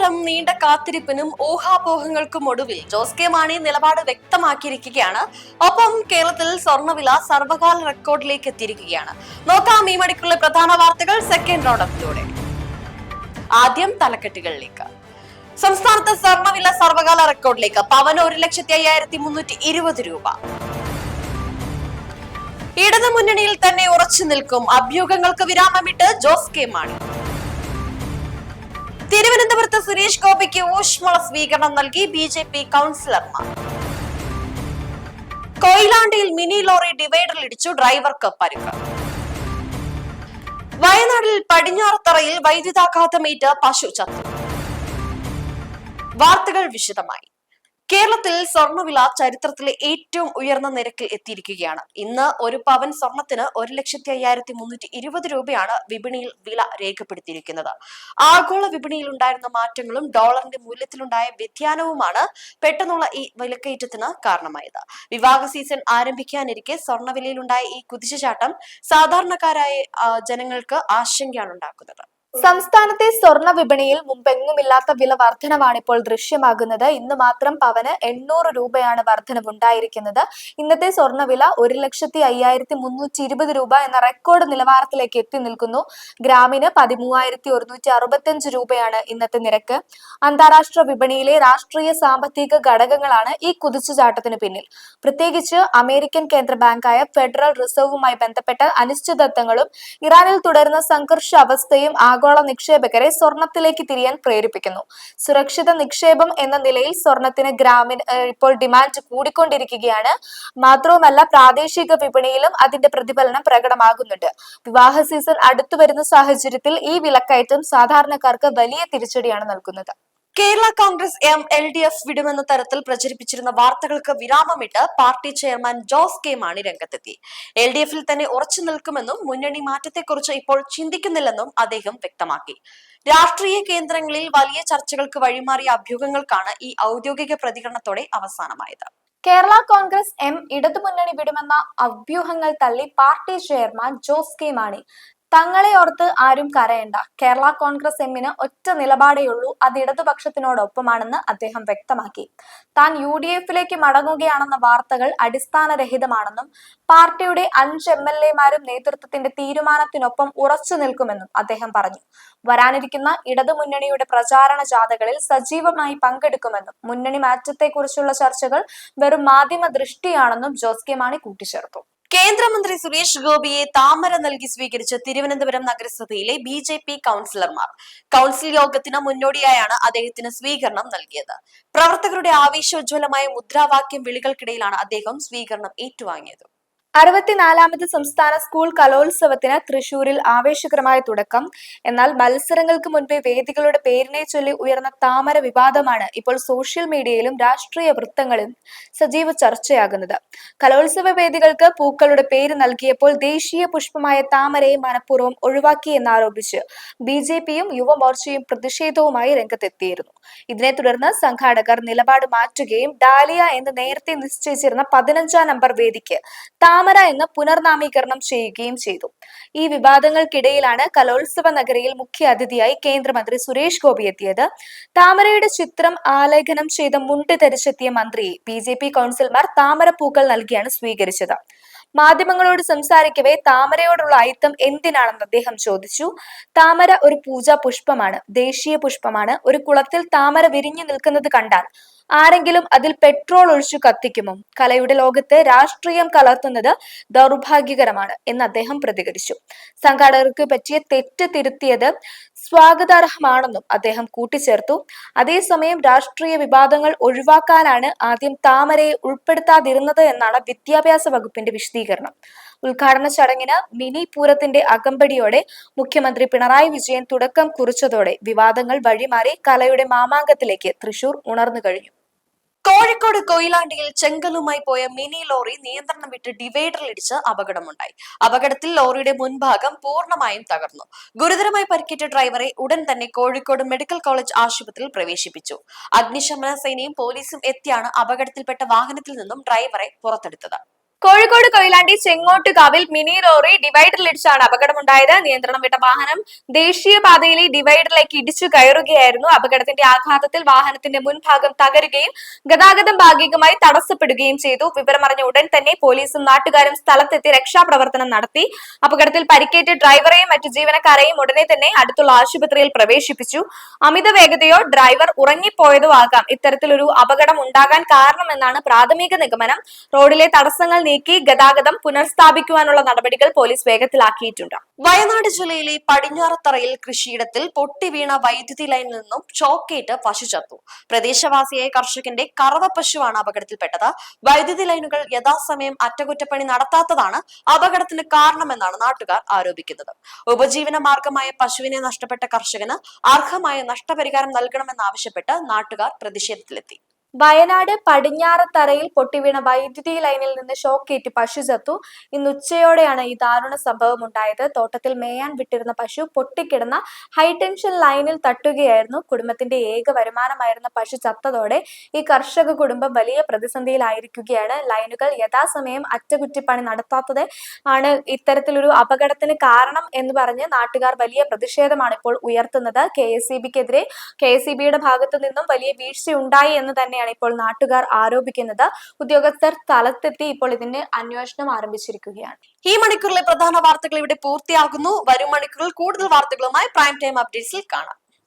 ഇപ്രകാരം നീണ്ട കാത്തിരിപ്പിനും ഊഹാപോഹങ്ങൾക്കും ഒടുവിൽ ജോസ് കെ മാണി നിലപാട് വ്യക്തമാക്കിയിരിക്കുകയാണ്. ഒപ്പം കേരളത്തിൽ സ്വർണ്ണവില സർവകാല റെക്കോർഡിലേക്ക് എത്തിയിരിക്കുകയാണ്. നോക്കാം ഈ മണിക്കുള്ള പ്രധാന വാർത്തകൾ സെക്കൻഡ് റൗണ്ടപ്പിലൂടെ. ആദ്യം തലക്കെട്ടുകളിലേക്ക്. സംസ്ഥാനത്ത് സ്വർണ്ണവില സർവകാല റെക്കോർഡിലേക്ക്. പവന് 1,50,320 രൂപ. ഇടതുമുന്നണിയിൽ തന്നെ ഉറച്ചു നിൽക്കും. അഭ്യൂഹങ്ങൾക്ക് വിരാമമിട്ട് ജോസ് കെ മാണി. തിരുവനന്തപുരത്ത് സുരേഷ് ഗോപിക്ക് ഊഷ്മള സ്വീകരണം നൽകി BJP കൗൺസിലർമാർ. കൊയിലാണ്ടിയിൽ മിനി ലോറി ഡിവൈഡറിലിടിച്ചു, ഡ്രൈവർക്ക് പരിക്ക്. വയനാട്ടിൽ പടിഞ്ഞാറത്തറയിൽ വൈദ്യുതാഘാതമേറ്റ് പശു ചത്തു. വാർത്തകൾ വിശദമായി. കേരളത്തിൽ സ്വർണ്ണവില ചരിത്രത്തിലെ ഏറ്റവും ഉയർന്ന നിരക്കിൽ എത്തിയിരിക്കുകയാണ്. ഇന്ന് ഒരു പവൻ സ്വർണത്തിന് 1,50,320 രൂപയാണ് വിപണിയിൽ വില രേഖപ്പെടുത്തിയിരിക്കുന്നത്. ആഗോള വിപണിയിൽ ഉണ്ടായിരുന്ന മാറ്റങ്ങളും ഡോളറിന്റെ മൂല്യത്തിലുണ്ടായ വ്യതിയാനവുമാണ് പെട്ടെന്നുള്ള ഈ വിലക്കയറ്റത്തിന് കാരണമായത്. വിവാഹ സീസൺ ആരംഭിക്കാനിരിക്കെ സ്വർണ്ണവിലയിലുണ്ടായ ഈ കുതിച്ചുചാട്ടം സാധാരണക്കാരായ ജനങ്ങൾക്ക് ആശങ്കയാണ് ഉണ്ടാക്കുന്നത്. സംസ്ഥാനത്തെ സ്വർണ്ണ വിപണിയിൽ മുമ്പെങ്ങുമില്ലാത്ത വില വർധനവാണ് ഇപ്പോൾ ദൃശ്യമാകുന്നത്. ഇന്ന് മാത്രം പവന് 800 രൂപയാണ് വർധനവുണ്ടായിരിക്കുന്നത്. ഇന്നത്തെ സ്വർണ്ണവില 1,05,320 രൂപ എന്ന റെക്കോർഡ് നിലവാരത്തിലേക്ക് എത്തി നിൽക്കുന്നു. ഗ്രാമിന് 13,165 രൂപയാണ് ഇന്നത്തെ നിരക്ക്. അന്താരാഷ്ട്ര വിപണിയിലെ രാഷ്ട്രീയ സാമ്പത്തിക ഘടകങ്ങളാണ് ഈ കുതിച്ചുചാട്ടത്തിന് പിന്നിൽ. പ്രത്യേകിച്ച് അമേരിക്കൻ കേന്ദ്ര ബാങ്കായ ഫെഡറൽ റിസർവുമായി ബന്ധപ്പെട്ട അനിശ്ചിതത്വങ്ങളും ഇറാനിൽ തുടരുന്ന സംഘർഷാവസ്ഥയും ആഗോള നിക്ഷേപകരെ സ്വർണത്തിലേക്ക് തിരിയാൻ പ്രേരിപ്പിക്കുന്നു. സുരക്ഷിത നിക്ഷേപം എന്ന നിലയിൽ സ്വർണത്തിന് ഗ്രാമിന് ഇപ്പോൾ ഡിമാൻഡ് കൂടിക്കൊണ്ടിരിക്കുകയാണ്. മാത്രവുമല്ല, പ്രാദേശിക വിപണിയിലും അതിന്റെ പ്രതിഫലനം പ്രകടമാകുന്നുണ്ട്. വിവാഹ സീസൺ അടുത്തു വരുന്ന സാഹചര്യത്തിൽ ഈ വിലക്കയറ്റം സാധാരണക്കാർക്ക് വലിയ തിരിച്ചടിയാണ് നൽകുന്നത്. കേരള കോൺഗ്രസ് LDF വിടുമെന്ന തരത്തിൽ പ്രചരിപ്പിച്ചിരുന്ന വാർത്തകൾക്ക് വിരാമമിട്ട് പാർട്ടി ചെയർമാൻ ജോസ് കെ മാണി രംഗത്തെത്തി. LDFിൽ തന്നെ ഉറച്ചു നിൽക്കുമെന്നും മുന്നണി മാറ്റത്തെക്കുറിച്ച് ഇപ്പോൾ ചിന്തിക്കുന്നില്ലെന്നും അദ്ദേഹം വ്യക്തമാക്കി. രാഷ്ട്രീയ കേന്ദ്രങ്ങളിൽ വലിയ ചർച്ചകൾക്ക് വഴിമാറിയ അഭ്യൂഹങ്ങൾക്കാണ് ഈ ഔദ്യോഗിക പ്രതികരണത്തോടെ അവസാനമായത്. കേരള കോൺഗ്രസ് ഇടതുമുന്നണി വിടുമെന്ന അഭ്യൂഹങ്ങൾ തള്ളി പാർട്ടി ചെയർമാൻ ജോസ് കെ മാണി. തങ്ങളെ ഓർത്ത് ആരും കരയണ്ട. കേരള കോൺഗ്രസ് എമ്മിന് ഒറ്റ നിലപാടേയുള്ളൂ, അത് ഇടതുപക്ഷത്തിനോടൊപ്പമാണെന്ന് അദ്ദേഹം വ്യക്തമാക്കി. താൻ UDFിലേക്ക് മടങ്ങുകയാണെന്ന വാർത്തകൾ അടിസ്ഥാനരഹിതമാണെന്നും പാർട്ടിയുടെ 5 MLAമാരും നേതൃത്വത്തിന്റെ തീരുമാനത്തിനൊപ്പം ഉറച്ചു നിൽക്കുമെന്നും അദ്ദേഹം പറഞ്ഞു. വരാനിരിക്കുന്ന ഇടതുമുന്നണിയുടെ പ്രചാരണ ജാഥകളിൽ സജീവമായി പങ്കെടുക്കുമെന്നും മുന്നണി മാറ്റത്തെക്കുറിച്ചുള്ള ചർച്ചകൾ വെറും മാധ്യമ ദൃഷ്ടിയാണെന്നും ജോസ് കെ മാണി കൂട്ടിച്ചേർത്തു. കേന്ദ്രമന്ത്രി സുരേഷ് ഗോപിയെ താമര നൽകി സ്വീകരിച്ച തിരുവനന്തപുരം നഗരസഭയിലെ BJP കൗൺസിലർമാർ. കൗൺസിൽ യോഗത്തിന് മുന്നോടിയായാണ് അദ്ദേഹത്തിന് സ്വീകരണം നൽകിയത്. പ്രവർത്തകരുടെ ആവേശോജ്വലമായ മുദ്രാവാക്യം വിളികൾക്കിടയിലാണ് അദ്ദേഹം സ്വീകരണം ഏറ്റുവാങ്ങിയത്. 64ാമത് സംസ്ഥാന സ്കൂൾ കലോത്സവത്തിന് തൃശൂരിൽ ആവേശകരമായ തുടക്കം. എന്നാൽ മത്സരങ്ങൾക്ക് മുൻപേ വേദികളുടെ പേരിനെ ചൊല്ലി ഉയർന്ന താമര വിവാദമാണ് ഇപ്പോൾ സോഷ്യൽ മീഡിയയിലും രാഷ്ട്രീയ വൃത്തങ്ങളിലും സജീവ ചർച്ചയാകുന്നത്. കലോത്സവ വേദികൾക്ക് പൂക്കളുടെ പേര് നൽകിയപ്പോൾ ദേശീയ പുഷ്പമായ താമരയെ മനഃപൂർവ്വം ഒഴിവാക്കിയെന്നാരോപിച്ച് BJPയും യുവമോർച്ചയും പ്രതിഷേധവുമായി രംഗത്തെത്തിയിരുന്നു. ഇതിനെ തുടർന്ന് സംഘാടകർ നിലപാട് മാറ്റുകയും ഡാലിയ എന്ന് നേരത്തെ നിശ്ചയിച്ചിരുന്ന 15ാം നമ്പർ വേദിക്ക് താമര എന്ന് പുനർനാമീകരണം ചെയ്യുകയും ചെയ്തു. ഈ വിവാദങ്ങൾക്കിടയിലാണ് കലോത്സവ നഗരിയിൽ മുഖ്യ അതിഥിയായി കേന്ദ്രമന്ത്രി സുരേഷ് ഗോപി എത്തിയത്. താമരയുടെ ചിത്രം ആലേഖനം ചെയ്ത മുണ്ട് ധരിച്ചെത്തിയ മന്ത്രിയെ BJP കൗൺസിലർമാർ താമരപ്പൂക്കൾ നൽകിയാണ് സ്വീകരിച്ചത്. മാധ്യമങ്ങളോട് സംസാരിക്കവേ താമരയോടുള്ള അയിത്തം എന്തിനാണെന്ന് അദ്ദേഹം ചോദിച്ചു. താമര ഒരു പൂജാ പുഷ്പമാണ്, ദേശീയ പുഷ്പമാണ്. ഒരു കുളത്തിൽ താമര വിരിഞ്ഞു നിൽക്കുന്നത് കണ്ടാൽ ആരെങ്കിലും അതിൽ പെട്രോൾ ഒഴിച്ചു കത്തിക്കുമോ? കലയുടെ ലോകത്ത് രാഷ്ട്രീയം കലർത്തുന്നത് ദൗർഭാഗ്യകരമാണ് എന്ന് അദ്ദേഹം പ്രതികരിച്ചു. സംഘാടകർക്ക് പറ്റിയ തെറ്റ് തിരുത്തിയത് സ്വാഗതാർഹമാണെന്നും അദ്ദേഹം കൂട്ടിച്ചേർത്തു. അതേസമയം രാഷ്ട്രീയ വിവാദങ്ങൾ ഒഴിവാക്കാനാണ് ആദ്യം താമരയെ ഉൾപ്പെടുത്താതിരുന്നത് എന്നാണ് വിദ്യാഭ്യാസ വകുപ്പിന്റെ വിശദീകരണം. ഉദ്ഘാടന ചടങ്ങിന് മിനി പൂരത്തിന്റെ അകമ്പടിയോടെ മുഖ്യമന്ത്രി പിണറായി വിജയൻ തുടക്കം കുറിച്ചതോടെ വിവാദങ്ങൾ വഴിമാറി കലയുടെ മാമാങ്കത്തിലേക്ക് തൃശൂർ ഉണർന്നു കഴിഞ്ഞു. കോഴിക്കോട് കൊയിലാണ്ടിയിൽ ചെങ്കലുമായി പോയ മിനി ലോറി നിയന്ത്രണം വിട്ട് ഡിവൈഡറിലിടിച്ച് അപകടമുണ്ടായി. അപകടത്തിൽ ലോറിയുടെ മുൻഭാഗം പൂർണ്ണമായും തകർന്നു. ഗുരുതരമായി പരിക്കേറ്റ ഡ്രൈവറെ ഉടൻ തന്നെ കോഴിക്കോട് മെഡിക്കൽ കോളേജ് ആശുപത്രിയിൽ പ്രവേശിപ്പിച്ചു. അഗ്നിശമന സേനയും പോലീസും എത്തിയാണ് അപകടത്തിൽപ്പെട്ട വാഹനത്തിൽ നിന്നും ഡ്രൈവറെ പുറത്തെടുത്തത്. കോഴിക്കോട് കൊയിലാണ്ടി ചെങ്ങോട്ടുകാവിൽ മിനി ലോറി ഡിവൈഡറിലിടിച്ചാണ് അപകടമുണ്ടായത്. നിയന്ത്രണം വിട്ട വാഹനം ദേശീയപാതയിലെ ഡിവൈഡറിലേക്ക് ഇടിച്ചു കയറുകയായിരുന്നു. അപകടത്തിന്റെ ആഘാതത്തിൽ വാഹനത്തിന്റെ മുൻഭാഗം തകരുകയും ഗതാഗതം ഭാഗികമായി തടസ്സപ്പെടുകയും ചെയ്തു. വിവരമറിഞ്ഞ ഉടൻ തന്നെ പോലീസും നാട്ടുകാരും സ്ഥലത്തെത്തി രക്ഷാപ്രവർത്തനം നടത്തി. അപകടത്തിൽ പരിക്കേറ്റ ഡ്രൈവറെയും മറ്റു ജീവനക്കാരെയും ഉടനെ തന്നെ അടുത്തുള്ള ആശുപത്രിയിൽ പ്രവേശിപ്പിച്ചു. അമിത വേഗതയോ ഡ്രൈവർ ഉറങ്ങിപ്പോയതോ ആകാം ഇത്തരത്തിലൊരു അപകടം ഉണ്ടാകാൻ കാരണമെന്നാണ് പ്രാഥമിക നിഗമനം. റോഡിലെ തടസ്സങ്ങൾ നീക്കി ഗതാഗതം പുനഃസ്ഥാപിക്കുവാനുള്ള നടപടികൾ പോലീസ് വേഗത്തിലാക്കിയിട്ടുണ്ട്. വയനാട് ജില്ലയിലെ പടിഞ്ഞാറത്തറയിൽ കൃഷിയിടത്തിൽ പൊട്ടിവീണ വൈദ്യുതി ലൈനിൽ നിന്നും ഷോക്കേറ്റ് പശു ചത്തു. പ്രദേശവാസിയായ കർഷകന്റെ കറവ പശുവാണ് അപകടത്തിൽപ്പെട്ടത്. വൈദ്യുതി ലൈനുകൾ യഥാസമയം അറ്റകുറ്റപ്പണി നടത്താത്തതാണ് അപകടത്തിന് കാരണമെന്നാണ് നാട്ടുകാർ ആരോപിക്കുന്നത്. ഉപജീവന മാർഗമായ പശുവിനെ നഷ്ടപ്പെട്ട കർഷകന് അർഹമായ നഷ്ടപരിഹാരം നൽകണമെന്നാവശ്യപ്പെട്ട് നാട്ടുകാർ പ്രതിഷേധത്തിലെത്തി. വയനാട് പടിഞ്ഞാറത്തറയിൽ പൊട്ടിവീണ വൈദ്യുതി ലൈനിൽ നിന്ന് ഷോക്കേറ്റ് പശു ചത്തു. ഇന്ന് ഉച്ചയോടെയാണ് ഈ ദാരുണ സംഭവം ഉണ്ടായത്. തോട്ടത്തിൽ മേയാൻ വിട്ടിരുന്ന പശു പൊട്ടിക്കിടന്ന ഹൈടെൻഷൻ ലൈനിൽ തട്ടുകയായിരുന്നു. കുടുംബത്തിന്റെ ഏക വരുമാനമായിരുന്ന പശു ചത്തതോടെ ഈ കർഷക കുടുംബം വലിയ പ്രതിസന്ധിയിലായിരിക്കുകയാണ്. ലൈനുകൾ യഥാസമയം അറ്റകുറ്റപ്പണി നടത്താത്തത് ആണ് ഇത്തരത്തിലൊരു അപകടത്തിന് കാരണം എന്ന് പറഞ്ഞ് നാട്ടുകാർ വലിയ പ്രതിഷേധമാണ് ഇപ്പോൾ ഉയർത്തുന്നത്. KSEBക്കെതിരെ KSEBയുടെ ഭാഗത്തു നിന്നും വലിയ വീഴ്ചയുണ്ടായി എന്ന് തന്നെ ഇപ്പോൾ നാട്ടുകാർ ആരോപിക്കുന്നത്. ഉദ്യോഗസ്ഥർ സ്ഥലത്തെത്തി ഇപ്പോൾ ഇതിന് അന്വേഷണം ആരംഭിച്ചിരിക്കുകയാണ്. ഈ മണിക്കൂറിലെ പ്രധാന വാർത്തകൾ ഇവിടെ പൂർത്തിയാകുന്നു. വരും മണിക്കൂറിൽ കൂടുതൽ വാർത്തകളുമായി പ്രൈം ടൈം അപ്ഡേറ്റ്സിൽ കാണാം.